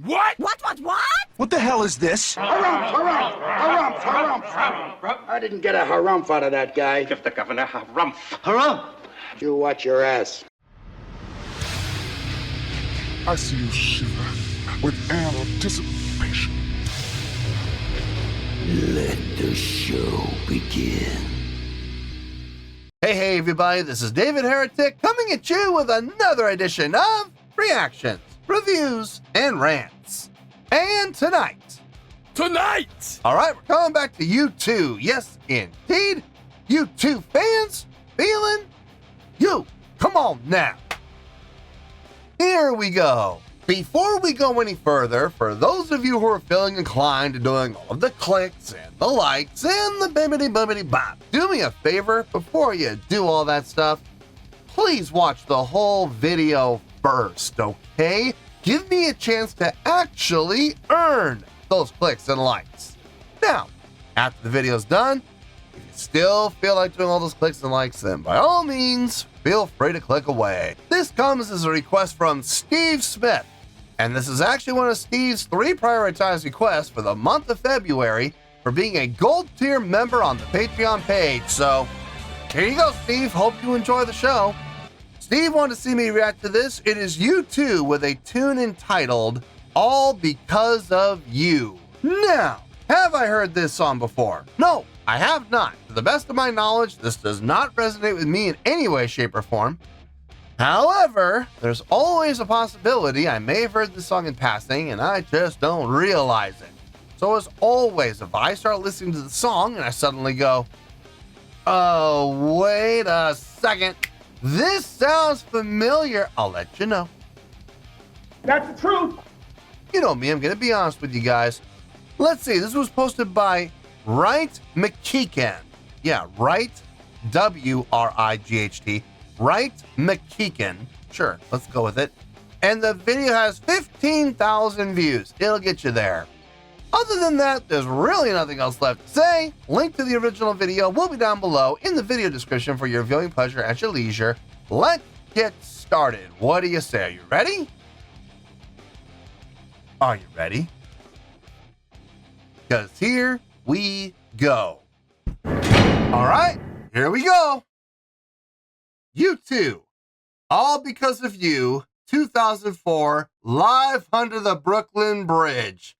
What? What? What the hell is this? Harumph. I didn't get a harumph out of that guy. Give the governor harumph. Harumph! You watch your ass. I see you shiver with anticipation. Let the show begin. Hey, everybody, this is David Heretic coming at you with another edition of Reactions, Reviews, and Rants. And tonight, all right, we're coming back to you two. Yes, indeed, you two fans feeling you. Come on now. Here we go. Before we go any further, for those of you who are feeling inclined to doing all of the clicks and the likes and the bibbity bop, do me a favor before you do all that stuff. Please watch the whole video first, okay? Give me a chance to actually earn those clicks and likes. Now, after the video's done, if you still feel like doing all those clicks and likes, then by all means, feel free to click away. This comes as a request from Steve Smith. And this is actually one of Steve's 3 prioritized requests for the month of February for being a gold tier member on the Patreon page. So here you go, Steve. Hope you enjoy the show. Steve wanted to see me react to this. It is U2 with a tune entitled All Because of You. Now, have I heard this song before? No, I have not. To the best of my knowledge, this does not resonate with me in any way, shape, or form. However, there's always a possibility I may have heard this song in passing and I just don't realize it. So as always, if I start listening to the song and I suddenly go, oh, wait a second, this sounds familiar, I'll let you know. That's the truth. You know me, I'm going to be honest with you guys. Let's see, this was posted by Wright McKeegan. Yeah, Wright, W-R-I-G-H-T. Wright McKeegan. Sure, let's go with it. And the video has 15,000 views. It'll get you there. Other than that, there's really nothing else left to say. Link to the original video will be down below in the video description for your viewing pleasure at your leisure. Let's get started. What do you say? Are you ready? Are you ready? Because here we go. All right, here we go. U2, All Because of You, 2004, live under the Brooklyn Bridge.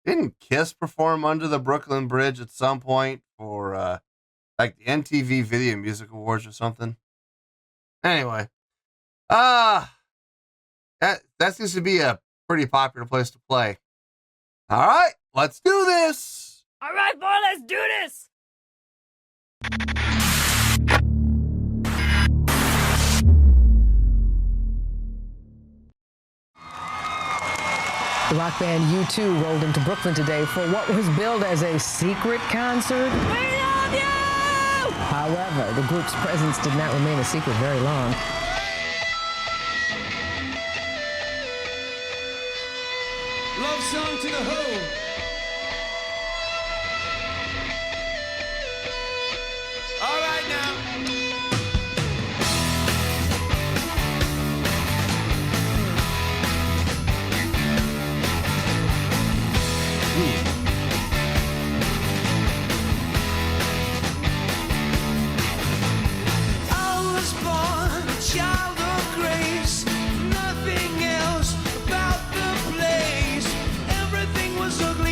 Didn't Kiss perform under the Brooklyn Bridge at some point for like the MTV Video Music Awards or something? Anyway, that seems to be a pretty popular place to play. All right, let's do this. All right, boy, let's do this. The rock band U2 rolled into Brooklyn today for what was billed as a secret concert. We love you! However, the group's presence did not remain a secret very long. Love song to the Who. All right now. I was born a child of grace. Nothing else about the place. Everything was ugly.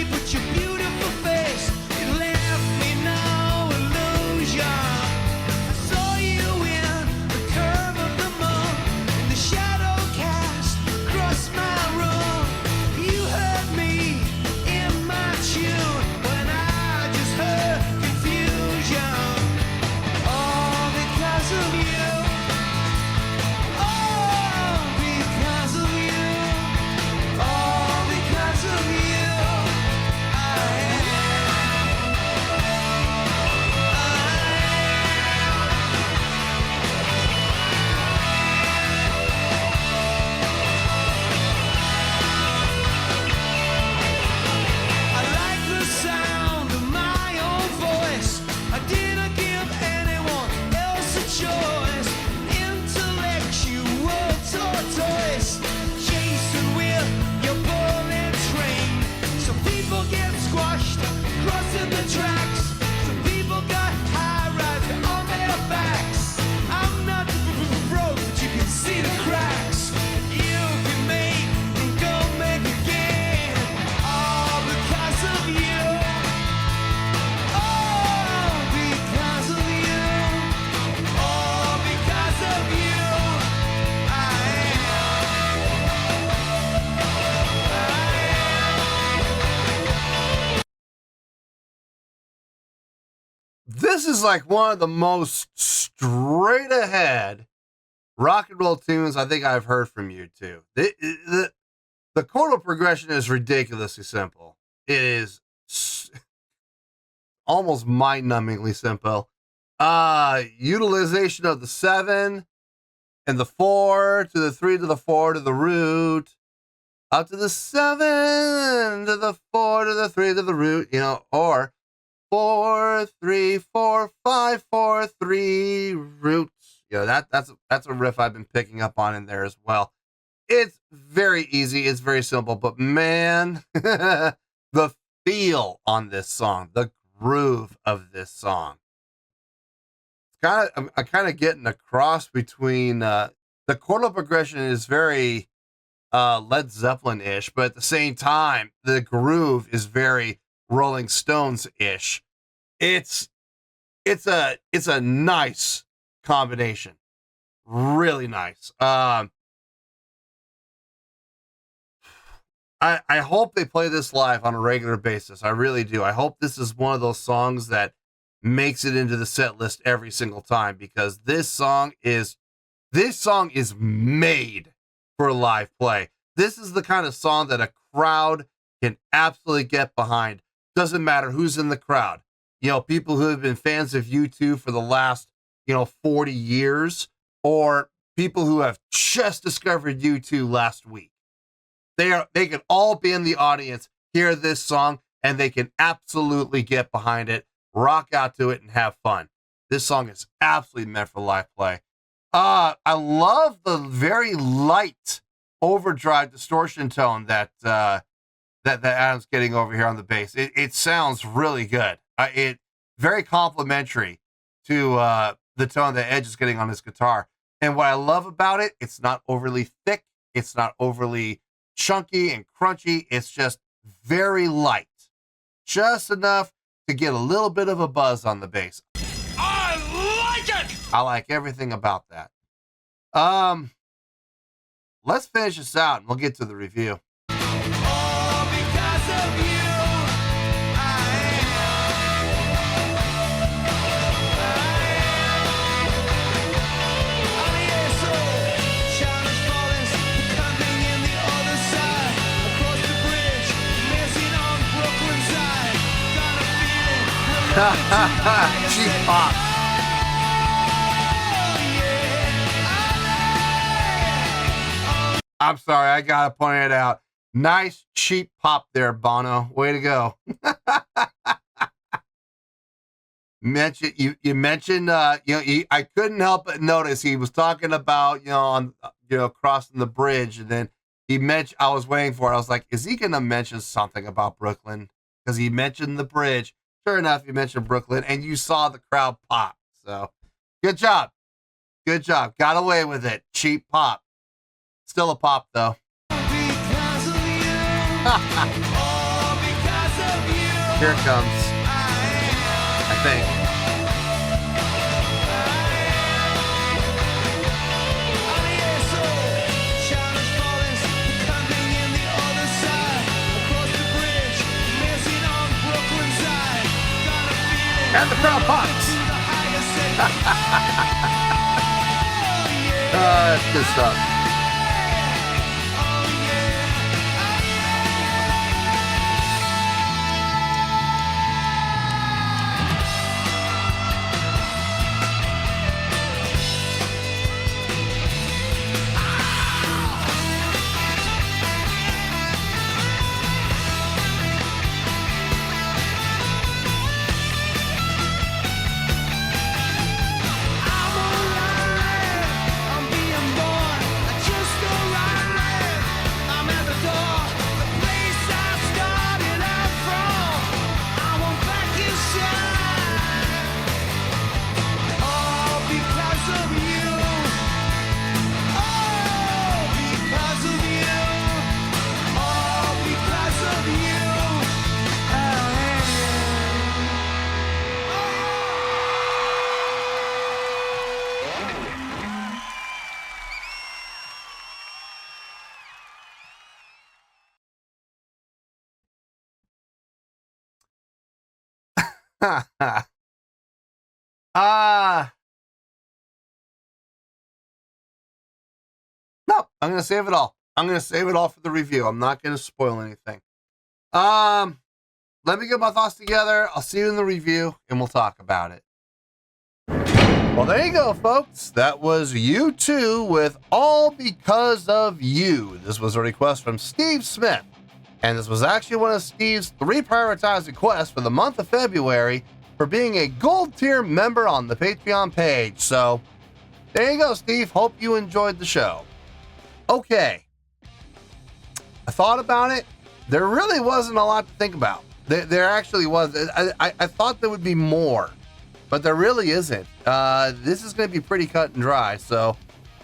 This is like one of the most straight ahead rock and roll tunes I think I've heard from you two. The chordal progression is ridiculously simple. It is almost mind-numbingly simple. Utilization of the 7 and the 4 to the 3 to the 4 to the root, up to the 7 to the 4 to the 3 to the root, or 4 3 4 5 4 3 roots. That's a riff I've been picking up on in there as well. It's very easy, it's very simple, but man, the feel on this song, the groove of this song. I'm kind of getting a cross between the chordal progression is very Led Zeppelin-ish, but at the same time, the groove is very Rolling Stones-ish. It's a nice combination. Really nice. I hope they play this live on a regular basis. I really do. I hope this is one of those songs that makes it into the set list every single time, because this song is made for live play. This is the kind of song that a crowd can absolutely get behind. Doesn't matter who's in the crowd. People who have been fans of U2 for the last, 40 years, or people who have just discovered U2 last week. They can all be in the audience, hear this song, and they can absolutely get behind it, rock out to it, and have fun. This song is absolutely meant for live play. I love the very light overdrive distortion tone that Adam's getting over here on the bass. It sounds really good. It very complimentary to the tone that Edge is getting on his guitar. And what I love about it, it's not overly thick. It's not overly chunky and crunchy. It's just very light. Just enough to get a little bit of a buzz on the bass. I like it! I like everything about that. Let's finish this out and we'll get to the review. All because of you, Cheap pop. I'm sorry, I gotta point it out. Nice cheap pop there, Bono. Way to go. You mentioned I couldn't help but notice he was talking about crossing the bridge, and then he mentioned, I was waiting for it. I was like, is he gonna mention something about Brooklyn? Because he mentioned the bridge. Sure enough, you mentioned Brooklyn, and you saw the crowd pop. So, good job. Good job. Got away with it. Cheap pop. Still a pop, though. Here it comes. I think. And the crowd pops. That's good stuff. No, I'm going to save it all. I'm going to save it all for the review. I'm not going to spoil anything. Let me get my thoughts together. I'll see you in the review, and we'll talk about it. Well, there you go, folks. That was U2 with All Because of You. This was a request from Steve Smith, and this was actually one of Steve's 3 prioritized requests for the month of February for being a gold tier member on the Patreon page. So, there you go, Steve. Hope you enjoyed the show. Okay. I thought about it. There really wasn't a lot to think about. There actually was. I thought there would be more, but there really isn't. This is going to be pretty cut and dry. So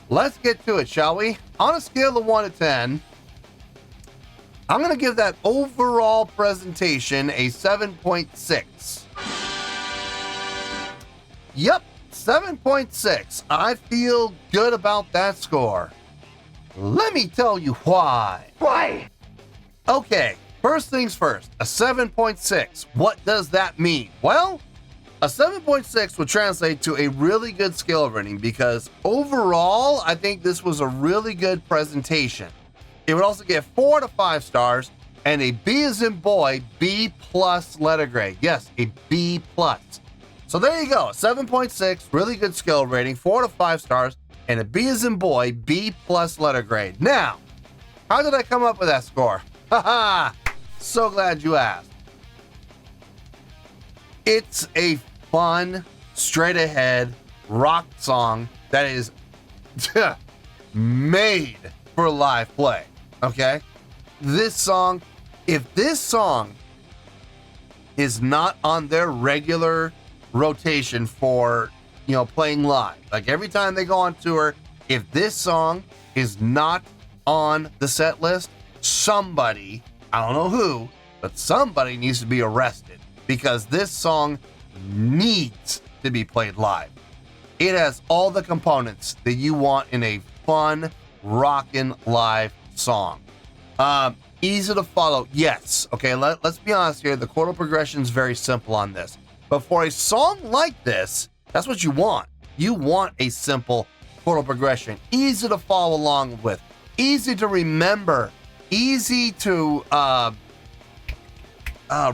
let's get to it, shall we? On a scale of 1 to 10, I'm going to give that overall presentation a 7.6. Yep, 7.6. I feel good about that score. Let me tell you why. Why? Okay, first things first, a 7.6. What does that mean? Well, a 7.6 would translate to a really good skill rating because overall, I think this was a really good presentation. It would also get 4 to 5 stars and a B as in boy, B plus letter grade. Yes, a B plus. So there you go, 7.6, really good skill rating, 4 to 5 stars, and a B as in boy, B plus letter grade. Now, how did I come up with that score? Haha, so glad you asked. It's a fun, straight ahead rock song that is made for live play. Okay? This song, if this song is not on their regular rotation for, playing live, like every time they go on tour, if this song is not on the set list, somebody, I don't know who, but somebody needs to be arrested because this song needs to be played live. It has all the components that you want in a fun, rockin' live song. Easy to follow, yes. Okay, let's be honest here. The chordal progression is very simple on this. But for a song like this, that's what you want. You want a simple chordal progression, easy to follow along with, easy to remember, easy to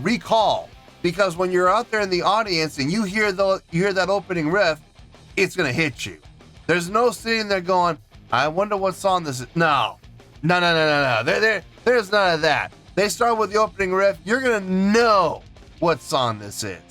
recall. Because when you're out there in the audience and you hear that opening riff, it's gonna hit you. There's no sitting there going, I wonder what song this is. No. There's none of that. They start with the opening riff. You're gonna know what song this is.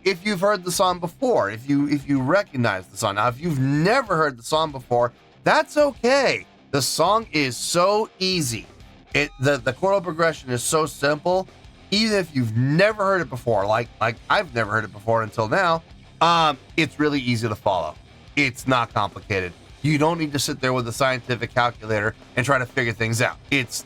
If you've heard the song before, if you recognize the song. Now, if you've never heard the song before, that's okay. The song is so easy. The chordal progression is so simple. Even if you've never heard it before, like I've never heard it before until now, it's really easy to follow. It's not complicated. You don't need to sit there with a scientific calculator and try to figure things out. This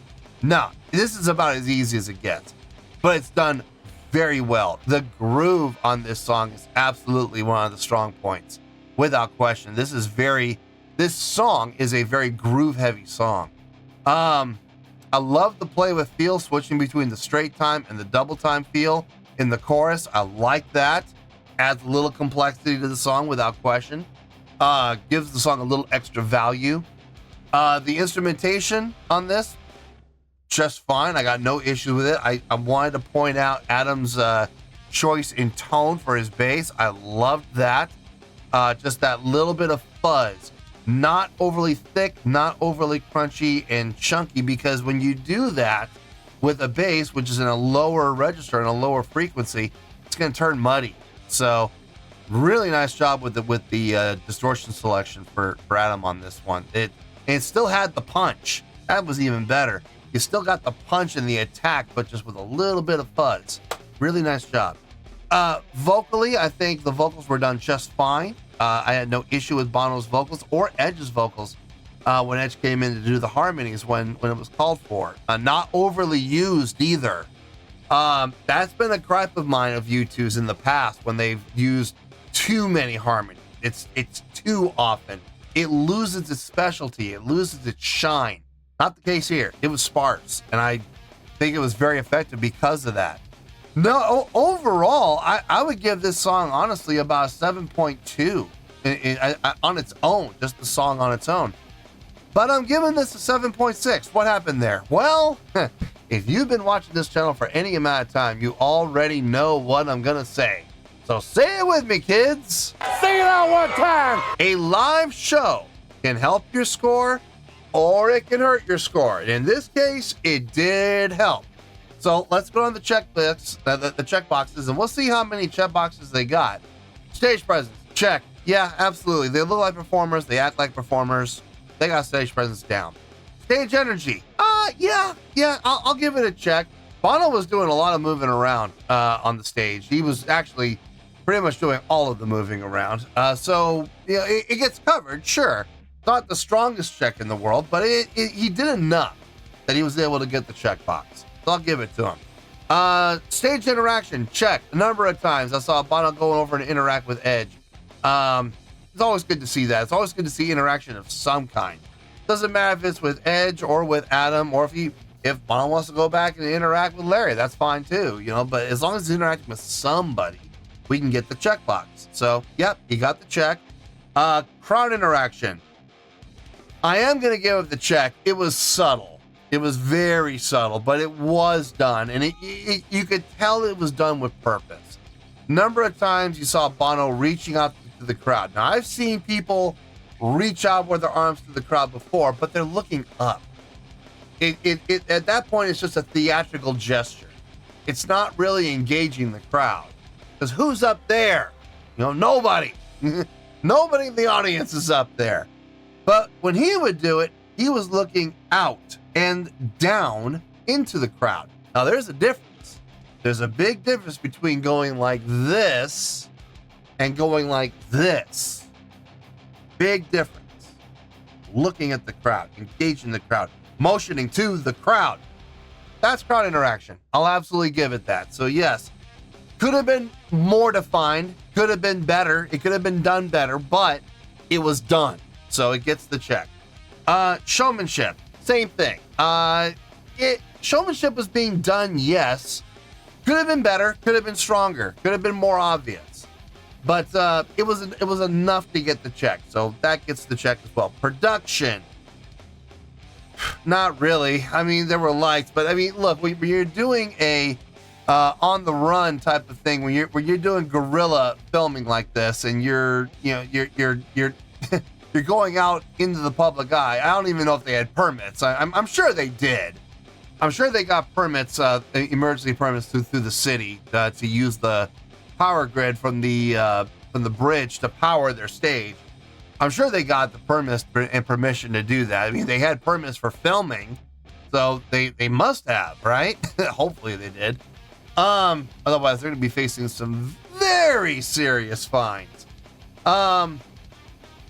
is about as easy as it gets, but it's done very well. The groove on this song is absolutely one of the strong points, without question. This song is a very groove heavy song. I love the play with feel, switching between the straight time and the double time feel in the chorus. I like that. Adds a little complexity to the song without question. Gives the song a little extra value. The instrumentation on this, just fine. I got no issue with it. I wanted to point out Adam's choice in tone for his bass. I loved that. Just that little bit of fuzz. Not overly thick, not overly crunchy and chunky, because when you do that with a bass, which is in a lower register and a lower frequency, it's going to turn muddy. So really nice job with the distortion selection for Adam on this one. It still had the punch. That was even better. You still got the punch in the attack, but just with a little bit of fuzz. Really nice job. Vocally, I think the vocals were done just fine. I had no issue with Bono's vocals or Edge's vocals when Edge came in to do the harmonies when it was called for. Not overly used either. That's been a gripe of mine of U2's in the past when they've used too many harmonies. It's too often. It loses its specialty. It loses its shine. Not the case here. It was sparse, and I think it was very effective because of that. No, overall, I would give this song honestly about a 7.2 on its own, just the song on its own. But I'm giving this a 7.6. What happened there? Well, if you've been watching this channel for any amount of time, you already know what I'm gonna say. So say it with me, kids. Say it out one time. A live show can help your score or it can hurt your score. In this case, it did help. So let's go on the checklist, the check boxes, and we'll see how many check boxes they got. Stage presence, check. Yeah, absolutely. They look like performers. They act like performers. They got stage presence down. Stage energy. Yeah. I'll give it a check. Bono was doing a lot of moving around on the stage. He was actually pretty much doing all of the moving around. So you know, it gets covered, sure. Not the strongest check in the world, but he did enough that he was able to get the check box. So I'll give it to him. Stage interaction, check. A number of times I saw Bono going over and interact with Edge. It's always good to see that. It's always good to see interaction of some kind. Doesn't matter if it's with Edge or with Adam, or if Bono wants to go back and interact with Larry, that's fine too, you know, but as long as he's interacting with somebody, we can get the check box. So, yep, he got the check. Crowd interaction. I am going to give it the check. It was subtle. It was very subtle, but it was done, and you could tell it was done with purpose. Number of times you saw Bono reaching out to the crowd. Now, I've seen people reach out with their arms to the crowd before, but they're looking up. At that point, it's just a theatrical gesture. It's not really engaging the crowd, because who's up there? You know, nobody. Nobody in the audience is up there. But when he would do it, he was looking out and down into the crowd. Now, there's a difference. There's a big difference between going like this and going like this. Big difference. Looking at the crowd, engaging the crowd, motioning to the crowd. That's crowd interaction. I'll absolutely give it that. So yes, could have been more defined, could have been better, it could have been done better, but it was done. So it gets the check. Showmanship, same thing. Showmanship was being done, yes. Could have been better, could have been stronger, could have been more obvious. But it was enough to get the check. So that gets the check as well. Production. Not really. I mean, there were lights, but I mean, look, when you're doing a on the run type of thing, when you're doing guerrilla filming like this, and you're you're going out into the public eye. I don't even know if they had permits. I'm sure they did. I'm sure they got permits, emergency permits through the city to use the power grid from the bridge to power their stage. I'm sure they got the permits and permission to do that. I mean, they had permits for filming, so they must have, right? Hopefully they did. Otherwise, they're going to be facing some very serious fines.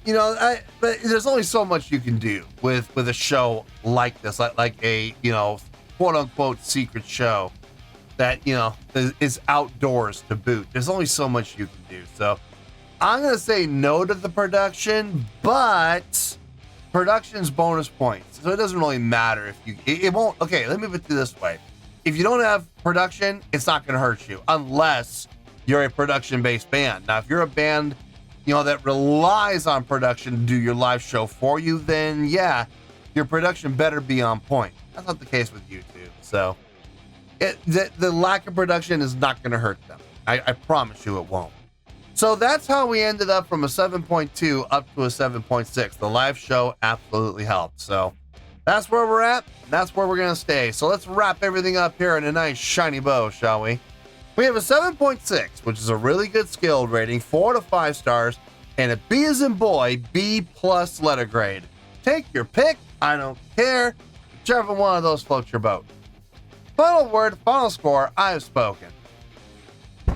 You know, but there's only so much you can do with a show like this, like a, you know, quote unquote secret show that, you know, is outdoors to boot. There's only so much you can do. So I'm going to say no to the production, but production's bonus points. So it doesn't really matter if it won't. Okay, let me put it this way. If you don't have production, it's not going to hurt you unless you're a production-based band. Now, if you're a band, you know, that relies on production to do your live show for you, then yeah, your production better be on point. That's not the case with YouTube. So the lack of production is not going to hurt them. I promise you it won't. So that's how we ended up from a 7.2 up to a 7.6. The live show absolutely helped. So that's where we're at. That's where we're going to stay. So let's wrap everything up here in a nice shiny bow, shall we? We have a 7.6, which is a really good skill rating, 4 to 5 stars, and a B as in boy, B+ letter grade. Take your pick. I don't care. Whichever one of those floats your boat. Final word, final score, I have spoken.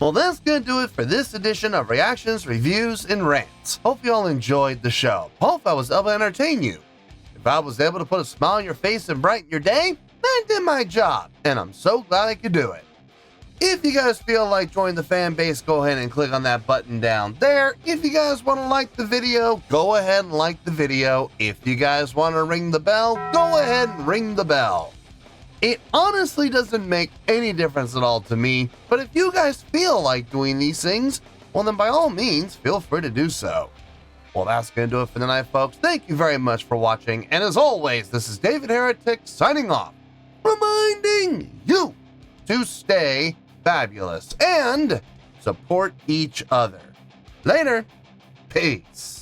Well, that's going to do it for this edition of Reactions, Reviews, and Rants. Hope you all enjoyed the show. Hope I was able to entertain you. If I was able to put a smile on your face and brighten your day, I did my job, and I'm so glad I could do it. If you guys feel like joining the fan base, go ahead and click on that button down there. If you guys want to like the video, go ahead and like the video. If you guys want to ring the bell, go ahead and ring the bell. It honestly doesn't make any difference at all to me, but if you guys feel like doing these things, well then by all means, feel free to do so. Well, that's going to do it for tonight, folks. Thank you very much for watching, and as always, this is David Heretic signing off, reminding you to stay fabulous and support each other. Later. Peace.